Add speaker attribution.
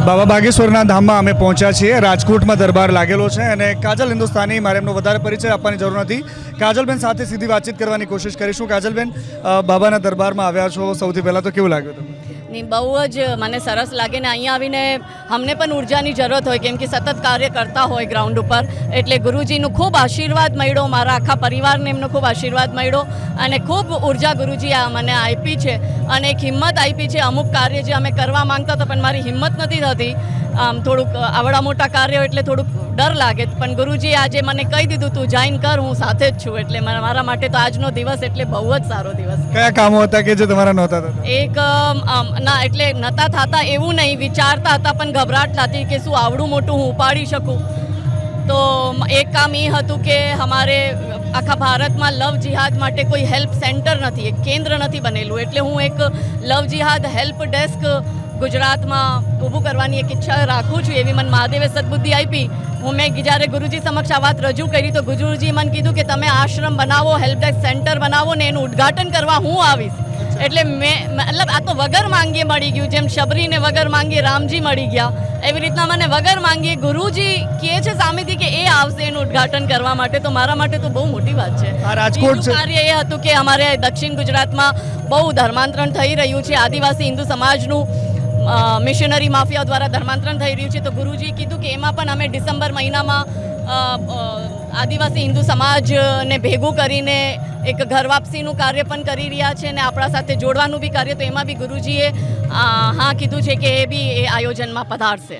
Speaker 1: બાબા બાગેશ્વરના ધામમાં અમે પહોંચ્યા છીએ. રાજકોટમાં દરબાર લાગેલો છે અને કાજલ હિન્દુસ્તાની, મારે એમનો વધારે પરિચય આપવાની જરૂર નથી. કાજલબેન સાથે સીધી વાતચીત કરવાની કોશિશ કરીશું. કાજલબેન, બાબાના દરબારમાં આવ્યા છો, સૌથી પહેલાં તો કેવું લાગ્યું તમને?
Speaker 2: નહીં, બહુ જ મને સરસ લાગે ને અહીંયા આવીને અમને પણ ઉર્જાની જરૂરત હોય, કેમ કે સતત કાર્ય કરતા હોય ગ્રાઉન્ડ ઉપર, એટલે ગુરુજીનું ખૂબ આશીર્વાદ મળ્યો, મારા આખા પરિવારને એમનો ખૂબ આશીર્વાદ મળ્યો અને ખૂબ ઉર્જા ગુરુજી આ મને આપી છે અને એક હિંમત આપી છે. અમુક કાર્ય જે અમે કરવા માંગતા હતા પણ મારી હિંમત નથી થતી, થોડુંક આવડા મોટા કાર્યો એટલે થોડુંક ડર લાગે, પણ ગુરુજીએ આજે મને કહી દીધું તું જાઈન કર, હું સાથે જ છું, એટલે મારા માટે તો આજનો દિવસ એટલે બહુ જ સારો દિવસ.
Speaker 1: કયા કામો હતા કે જે તમારા નહોતા થતા?
Speaker 2: એક ના એટલે નહોતા થતા એવું નહીં, વિચારતા હતા પણ ગભરાટ થતી કે શું આવડું મોટું હું ઉપાડી શકું. તો એક કામ એ હતું કે અમારે આખા ભારતમાં લવ જિહાદ માટે કોઈ હેલ્પ સેન્ટર નથી, એક કેન્દ્ર નથી બનેલું, એટલે હું એક લવ જિહાદ હેલ્પ ડેસ્ક ગુજરાતમાં ઊભું કરવાની એક ઈચ્છા રાખું છું. એવી મને મહાદેવે સદબુદ્ધિ આપી. મેં જ્યારે ગુરુજી સમક્ષ આ વાત રજૂ કરી તો ગુરુજી મને કીધું કે તમે આશ્રમ બનાવો, હેલ્પ ડેસ્ક સેન્ટર બનાવો ને એનું ઉદ્ઘાટન કરવા હું આવીશ. એટલે મતલબ આ તો વગર માંગીએ મળી ગયું, જેમ શબરીને વગર માંગીએ રામજી મળી ગયા, એવી રીતના મને વગર માંગીએ ગુરુજી કહે છે સામેથી કે એ આવશે એનું ઉદ્ઘાટન કરવા માટે, તો મારા માટે તો બહુ મોટી વાત છે.
Speaker 1: રાજકોટ
Speaker 2: કાર્ય એ હતું કે અમારે દક્ષિણ ગુજરાતમાં બહુ ધર્માંતરણ થઈ રહ્યું છે, આદિવાસી હિન્દુ સમાજનું મિશનરી માફિયા દ્વારા ધર્માંતરણ થઈ રહ્યું છે, તો ગુરુજીએ કીધું કે એમાં પણ અમે ડિસેમ્બર મહિનામાં આદિવાસી હિન્દુ સમાજને ભેગું કરીને એક ઘર વાપસીનું કાર્ય પણ કરી રહ્યા છે અને આપણા સાથે જોડવાનું બી કાર્ય, તો એમાં બી ગુરુજીએ હા કીધું છે કે એ બી એ આયોજનમાં પધારશે.